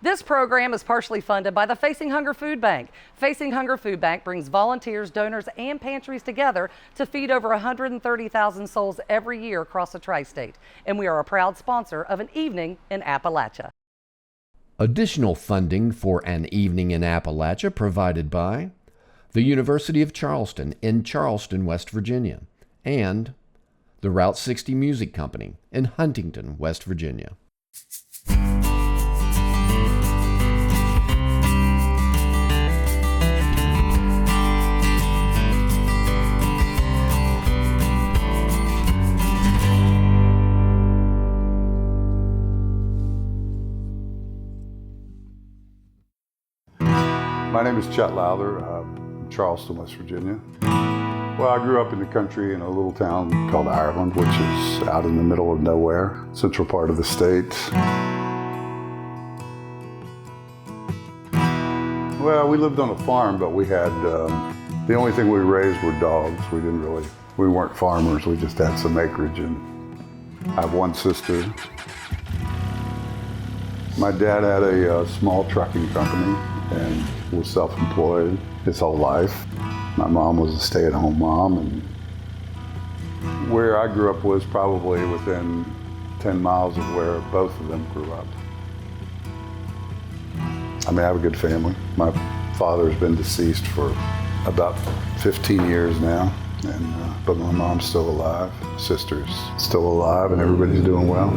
This program is partially funded by the Facing Hunger Food Bank. Facing Hunger Food Bank brings volunteers, donors, and pantries together to feed over 130,000 souls every year across the tri-state. And we are a proud sponsor of An Evening in Appalachia. Additional funding for An Evening in Appalachia provided by the University of Charleston in Charleston, West Virginia, and the Route 60 Music Company in Huntington, West Virginia. My name is Chet Lowther. I'm Charleston, West Virginia. Well, I grew up in the country in a little town called Ireland, which is out in the middle of nowhere, central part of the state. Well, we lived on a farm, but we had, the only thing we raised were dogs. We weren't farmers, we just had some acreage, and I have one sister. My dad had a small trucking company and was self-employed his whole life. My mom was a stay-at-home mom, and where I grew up was probably within 10 miles of where both of them grew up. I mean, I have a good family. My father's been deceased for about 15 years now, but my mom's still alive, sister's still alive, and everybody's doing well.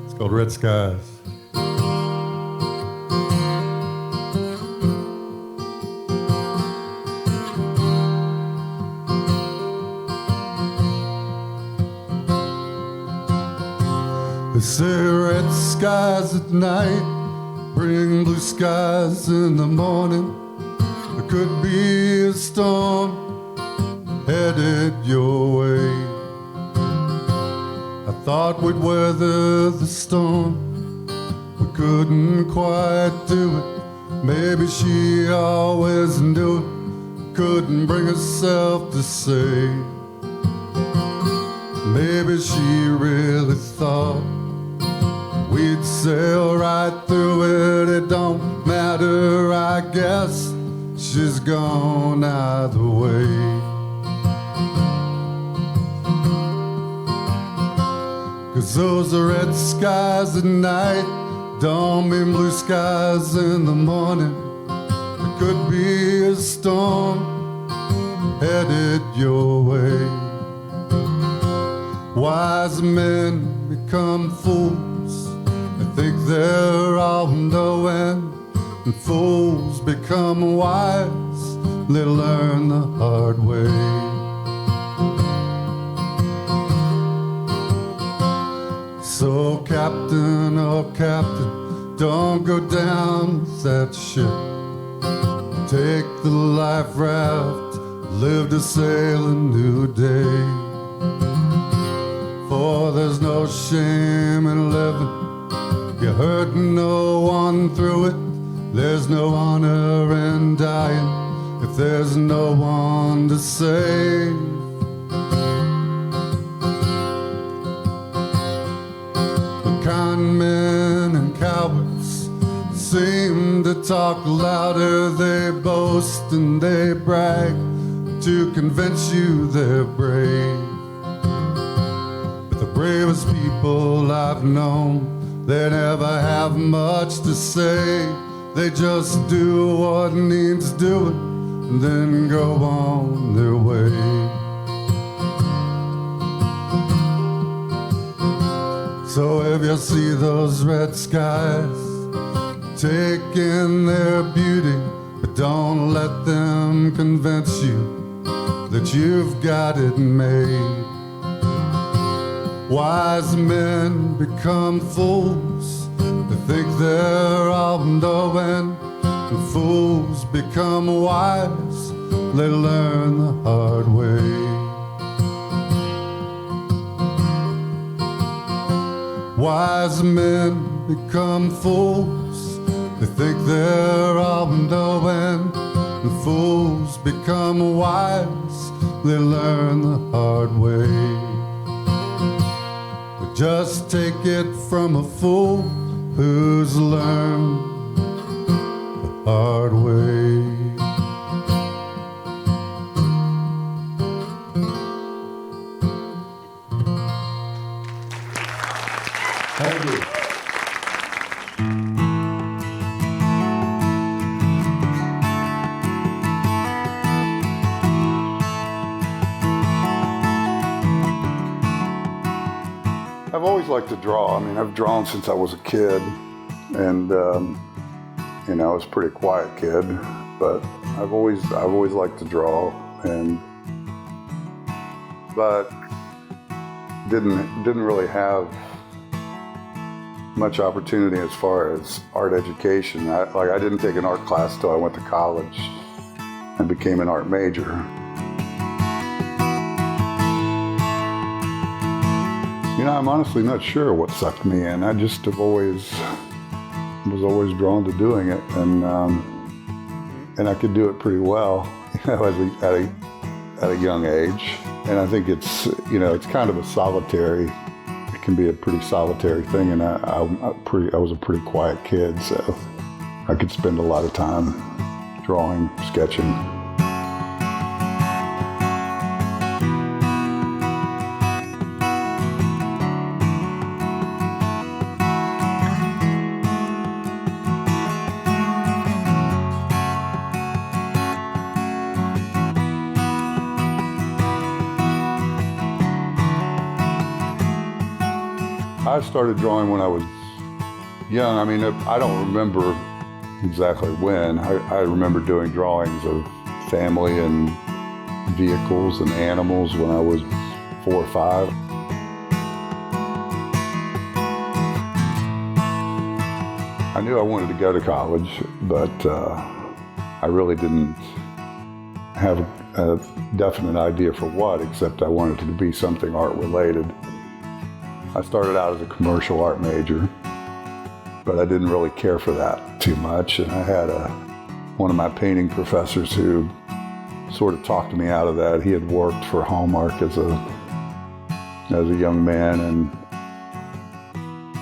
It's called Red Skies. They say red skies at night bring blue skies in the morning. There could be a storm headed your way. I thought we'd weather the storm. We couldn't quite do it. Maybe she always knew it. Couldn't bring herself to say. Maybe she really thought we'd sail right through it. It don't matter, I guess. She's gone either way. 'Cause those are red skies at night don't mean blue skies in the morning. There could be a storm headed your way. Wise men become fools. They think they're all knowing, and fools become wise. They learn the hard way. So captain, oh captain, don't go down that ship. Take the life raft, live to sail a new day. For there's no shame in living, you're hurting no one through it. There's no honor in dying if there's no one to save. Con men and cowards seem to talk louder. They boast and they brag to convince you they're brave. But the bravest people I've known, they never have much to say. They just do what needs doing and then go on their way. So if you see those red skies, take in their beauty, but don't let them convince you that you've got it made. Wise men become fools, they think they're all knowing, and fools become wise, they learn the hard way. Wise men become fools, they think they're all knowing, and fools become wise, they learn the hard way. But just take it from a fool who's learned the hard way. Thank you. I've always liked to draw. I mean, I've drawn since I was a kid, and you know, I was a pretty quiet kid, but I've always liked to draw, but didn't really have much opportunity as far as art education. I didn't take an art class till I went to college and became an art major. You know, I'm honestly not sure what sucked me in. I just was always drawn to doing it, and I could do it pretty well, you know, at a young age. And I think it's, you know, it's kind of a solitary. It can be a pretty solitary thing, and I was a pretty quiet kid, so I could spend a lot of time drawing, sketching. I started drawing when I was young. I mean, I don't remember exactly when. I remember doing drawings of family and vehicles and animals when I was 4 or 5. I knew I wanted to go to college, but I really didn't have a definite idea for what, except I wanted it to be something art related. I started out as a commercial art major, but I didn't really care for that too much. And I had one of my painting professors who sort of talked me out of that. He had worked for Hallmark as a young man, and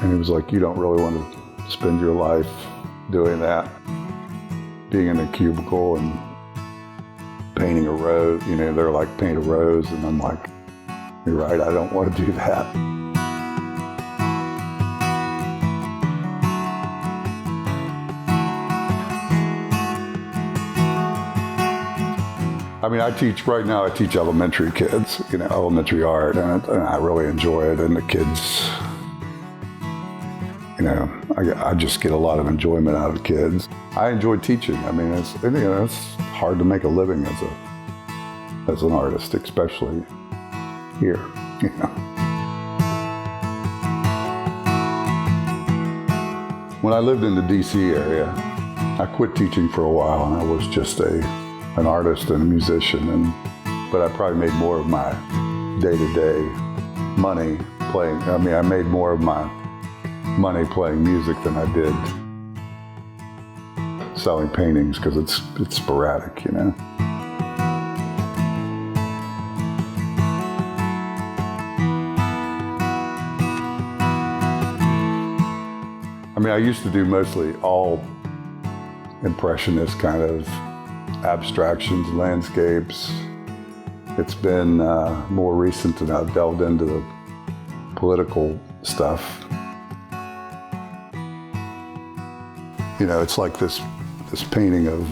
he was like, "You don't really want to spend your life doing that, being in a cubicle and painting a rose." You know, they're like, "Paint a rose," and I'm like, "You're right, I don't want to do that." I mean, I teach elementary kids, you know, elementary art, and I really enjoy it. And the kids, you know, I just get a lot of enjoyment out of the kids. I enjoy teaching. I mean, it's hard to make a living as an artist, especially here, you know. When I lived in the DC area, I quit teaching for a while, and I was just an artist and a musician, but I probably made more of my day-to-day money playing. I mean, I made more of my money playing music than I did selling paintings, because it's sporadic, you know. I mean, I used to do mostly all impressionist kind of abstractions, landscapes, It's been more recent that I've delved into the political stuff. You know, it's like this painting of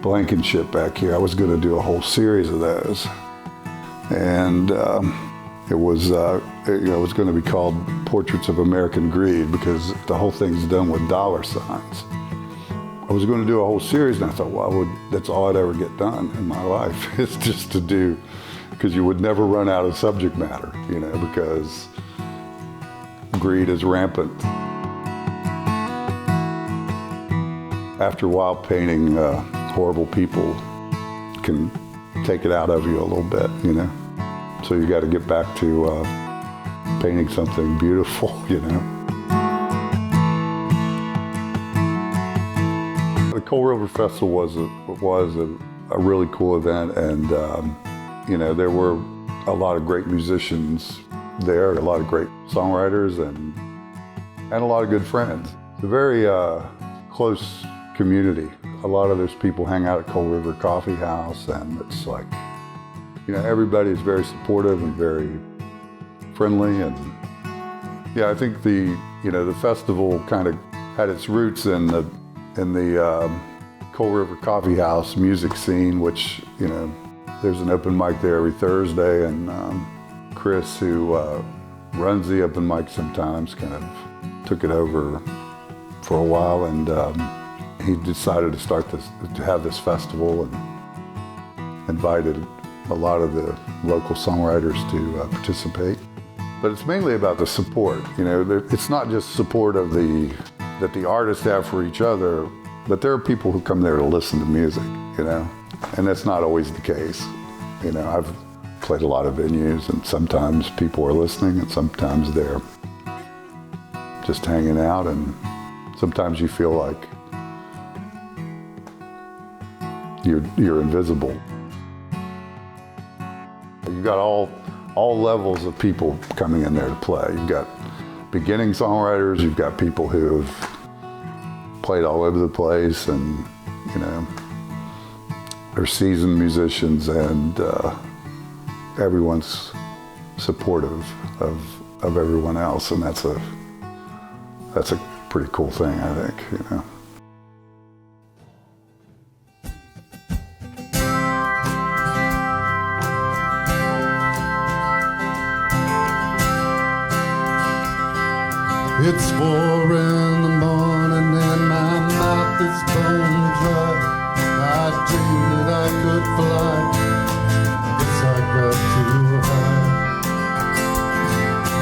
Blankenship back here. I was going to do a whole series of those, and it was going to be called Portraits of American Greed, because the whole thing's done with dollar signs. I was going to do a whole series, and I thought, well, that's all I'd ever get done in my life, is just to do, because you would never run out of subject matter, you know, because greed is rampant. After a while, painting horrible people can take it out of you a little bit, you know. So you got to get back to painting something beautiful, you know. The Coal River Festival was a really cool event, and you know, there were a lot of great musicians there, a lot of great songwriters, and a lot of good friends. It's a very close community. A lot of those people hang out at Coal River Coffee House, and it's like, you know, everybody is very supportive and very friendly. And yeah, I think the festival kind of had its roots in the Coal River Coffee House music scene, which, you know, there's an open mic there every Thursday, and Chris, who runs the open mic sometimes, kind of took it over for a while, and he decided to have this festival, and invited a lot of the local songwriters to participate. But it's mainly about the support. You know, it's not just support that the artists have for each other, but there are people who come there to listen to music, you know, and that's not always the case. You know, I've played a lot of venues, and sometimes people are listening, and sometimes they're just hanging out, and sometimes you feel like you're invisible. You've got all levels of people coming in there to play. You've got beginning songwriters, you've got people who have played all over the place, and, you know, they're seasoned musicians, and everyone's supportive of everyone else, and that's a pretty cool thing, I think, you know. It's 4 in the morning and my mouth is bone dry. I dreamed that I could fly. Guess I got too high.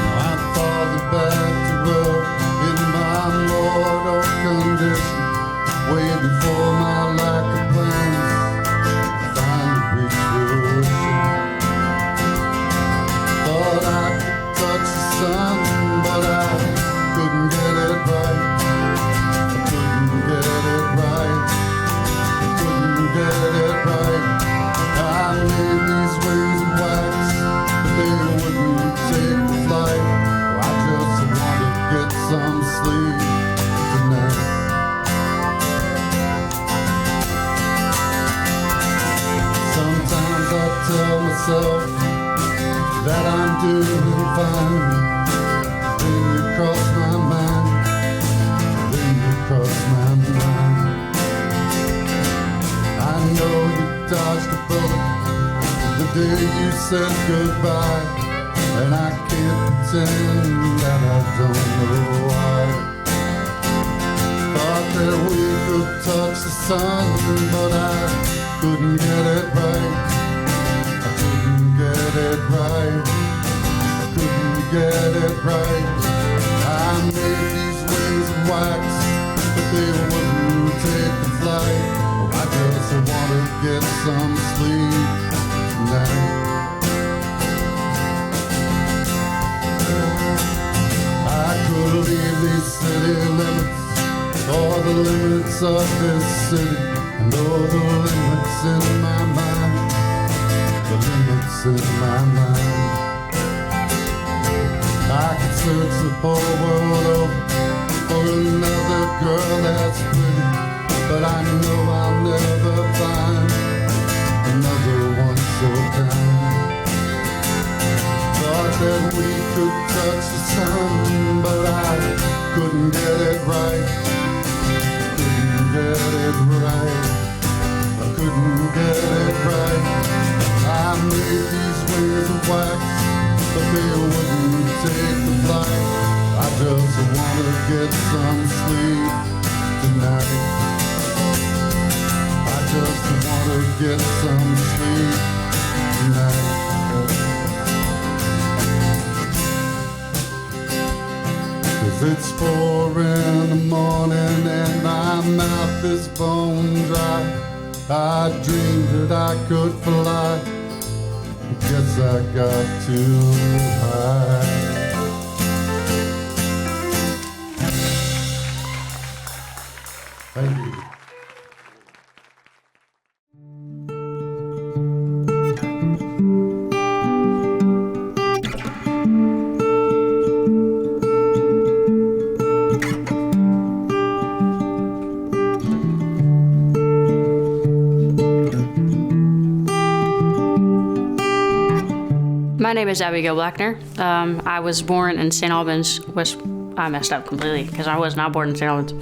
Now I'm falling back to earth in my mortal condition, waiting for my lack of plans to finally reach fruition. Thought I could touch the sun, but I couldn't get it right. I couldn't get it right. I couldn't get it right. I made these wings of wax, but they wouldn't take the flight. Oh, I just want to get some sleep tonight. Sometimes I tell myself that I'm doing fine. Then you cross my mind, then you cross my mind. I know you dodged a bullet the day you said goodbye, and I can't pretend that I don't know why. Thought that we could touch the sun, but I couldn't get it right. I couldn't get it right. Couldn't get it right. I made these wings of wax, but they wouldn't take the flight. Oh, I just want to get some sleep tonight. I could leave these city limits, or the limits of this city, and all the limits in my mind, the limits in my mind. I could search the whole world over for another girl that's pretty, but I know I'll never find another one so pretty. sun, but I couldn't get it right. Couldn't get it right. I couldn't get it right. I made these wings of wax, but they wouldn't take the flight. I just wanna get some sleep tonight. I just wanna get some sleep tonight. 'Cause it's 4 in the morning and my mouth is bone dry. I dreamed that I could fly. Guess I got too high. Thank you. My name is Abigail Blackner. I was born in St. Albans, West. I messed up completely because I was not born in St. Albans.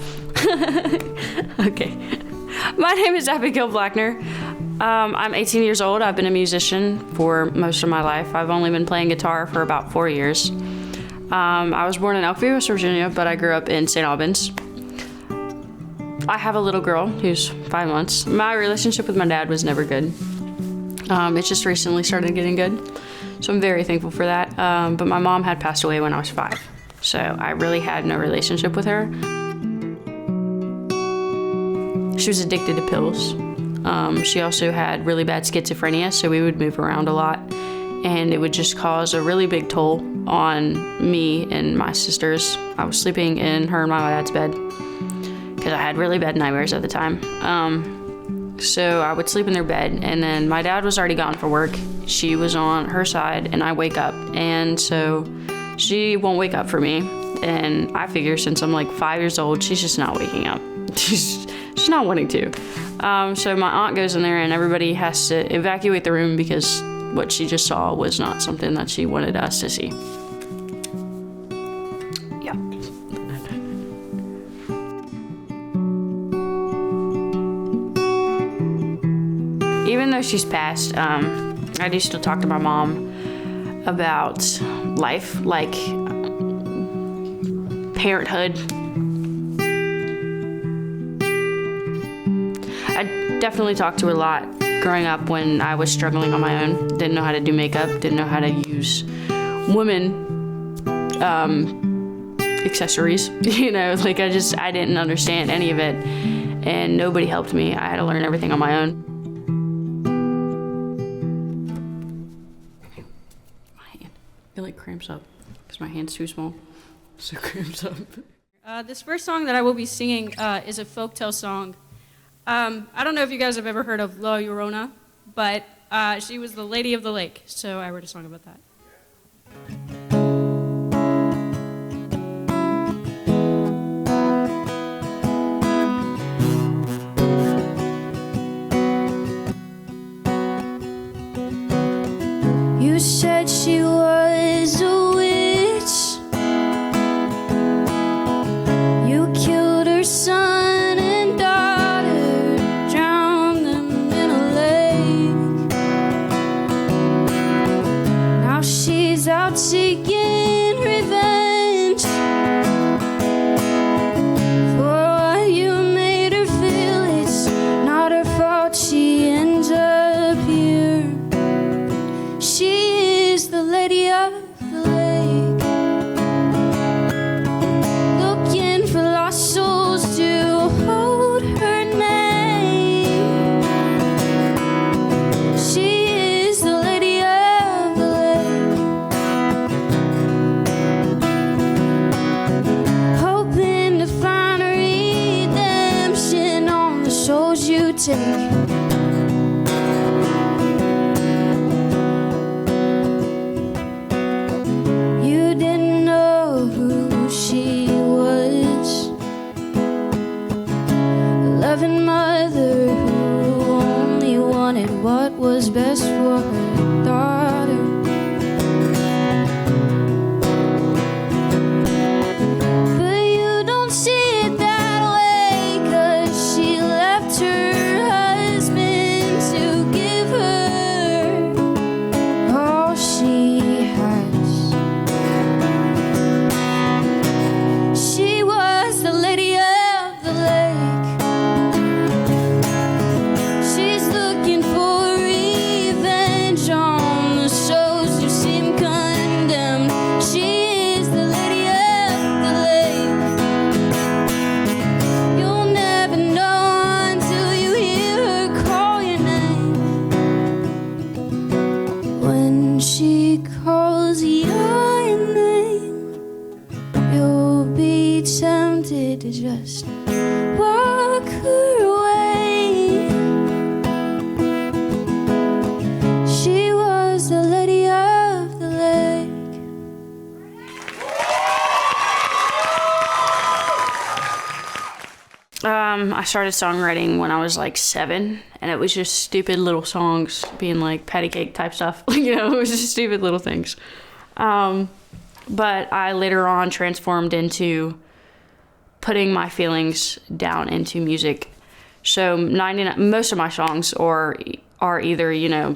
Okay. My name is Abigail Blackner. I'm 18 years old. I've been a musician for most of my life. I've only been playing guitar for about 4 years. I was born in Elkview, West Virginia, but I grew up in St. Albans. I have a little girl who's 5 months. My relationship with my dad was never good. It just recently started getting good. So I'm very thankful for that. But my mom had passed away when I was 5. So I really had no relationship with her. She was addicted to pills. She also had really bad schizophrenia, so we would move around a lot. And it would just cause a really big toll on me and my sisters. I was sleeping in her and my dad's bed because I had really bad nightmares at the time. So I would sleep in their bed, and then my dad was already gone for work. She was on her side, and I wake up. And so she won't wake up for me. And I figure since I'm like 5 years old, she's just not waking up. She's not wanting to. So my aunt goes in there, and everybody has to evacuate the room because what she just saw was not something that she wanted us to see. Yeah. Even though she's passed, I do still talk to my mom about life, like parenthood. I definitely talked to her a lot growing up when I was struggling on my own. Didn't know how to do makeup, didn't know how to use women accessories. You know, like I didn't understand any of it, and nobody helped me. I had to learn everything on my own. It like cramps up because my hand's too small, so it cramps up. This first song that I will be singing is a folktale song. I don't know if you guys have ever heard of La Llorona, but she was the Lady of the Lake, so I wrote a song about that. You said she was a witch. You killed her son and daughter, drowned them in a lake. Now she's out seeking revenge for what you made her feel. It's not her fault she ends up here. She is the lady of the lake, looking for lost souls to hold her name. She is the lady of the lake, hoping to find redemption on the souls you take. when she calls your name, you'll be tempted to just walk away. She was the lady of the lake. I started songwriting when I was like 7, and it was just stupid little songs, being like patty cake type stuff. It was just stupid little things. But I later on transformed into putting my feelings down into music. So most of my songs are either,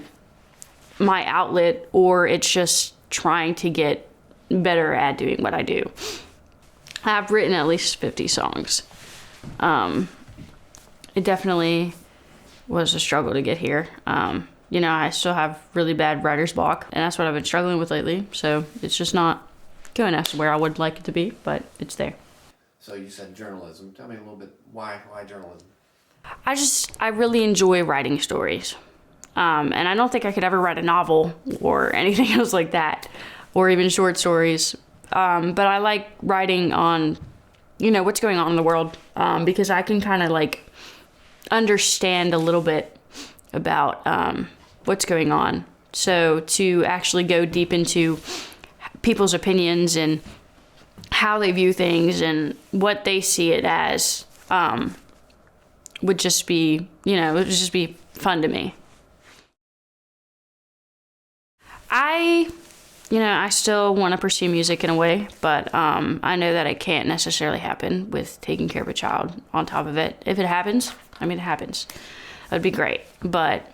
my outlet, or it's just trying to get better at doing what I do. I've written at least 50 songs. It definitely was a struggle to get here. I still have really bad writer's block, and that's what I've been struggling with lately. So it's just not going as where I would like it to be, but it's there. So you said journalism. Tell me a little bit, why journalism? I really enjoy writing stories. And I don't think I could ever write a novel or anything else like that, or even short stories. But I like writing on, what's going on in the world, because I can kind of like understand a little bit about what's going on. So to actually go deep into people's opinions and how they view things and what they see it as would just be, it would just be fun to me. I still want to pursue music in a way, but I know that it can't necessarily happen with taking care of a child on top of it. If it happens, it happens. That would be great. But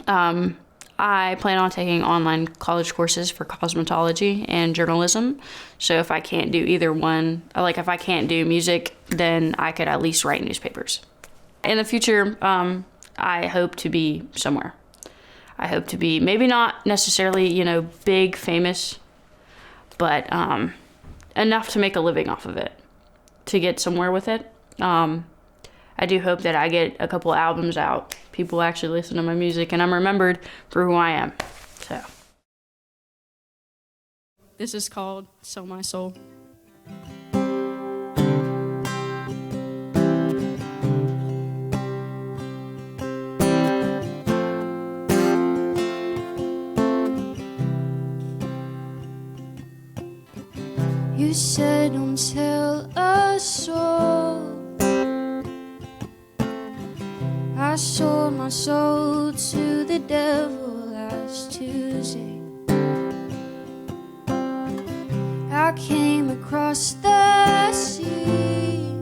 I plan on taking online college courses for cosmetology and journalism. So if I can't do either one, like if I can't do music, then I could at least write newspapers. In the future, I hope to be somewhere. I hope to be maybe not necessarily, big, famous, but enough to make a living off of it, to get somewhere with it. I do hope that I get a couple albums out. People actually listen to my music, and I'm remembered for who I am. So. This is called Sell My Soul. You said don't tell a soul. I sold my soul to the devil last Tuesday. I came across the sea.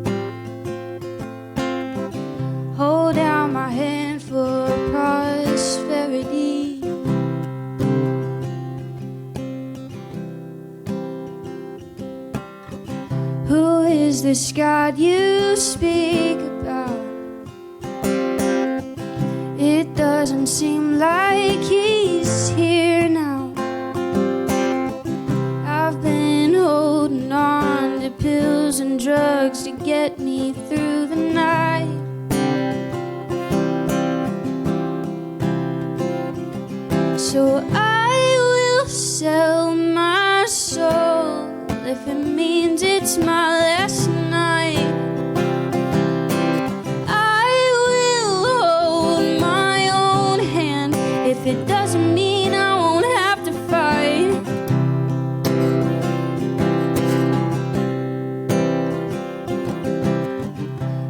Hold out my hand for prosperity. Who is this God you speak about? It doesn't seem like he's here now. I've been holding on to pills and drugs to get me through the night. So I will sell my soul if it means it's my last night. If it doesn't mean I won't have to fight.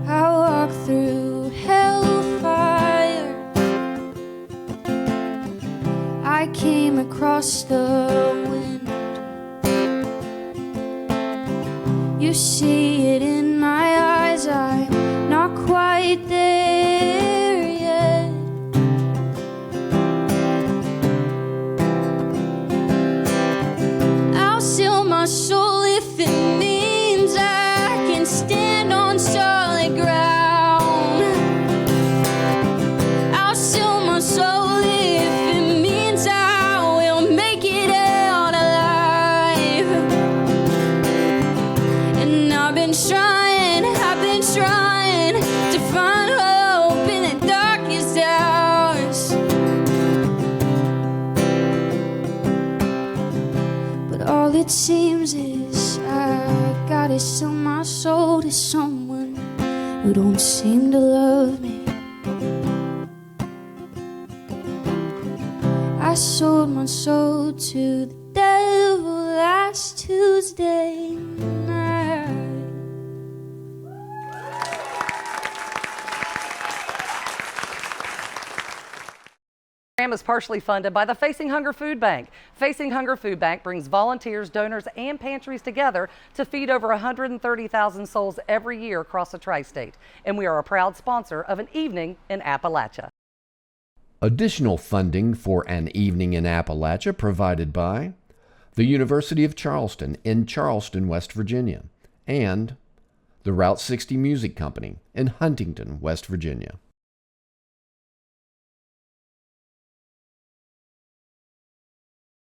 I walk through hellfire. I came across the wind. You see it in my eyes, I'm not quite there yet. I'll sell my soul if it means I can stand on solid ground. I'll sell my soul if it means I will make it out alive. And I've been trying to find hope in it seems is I gotta sell my soul to someone who don't seem to love me. I sold my soul to the devil last Tuesday night. The program is partially funded by the Facing Hunger Food Bank. Facing Hunger Food Bank brings volunteers, donors, and pantries together to feed over 130,000 souls every year across the tri-state. And we are a proud sponsor of An Evening in Appalachia. Additional funding for An Evening in Appalachia provided by the University of Charleston in Charleston, West Virginia, and the Route 60 Music Company in Huntington, West Virginia.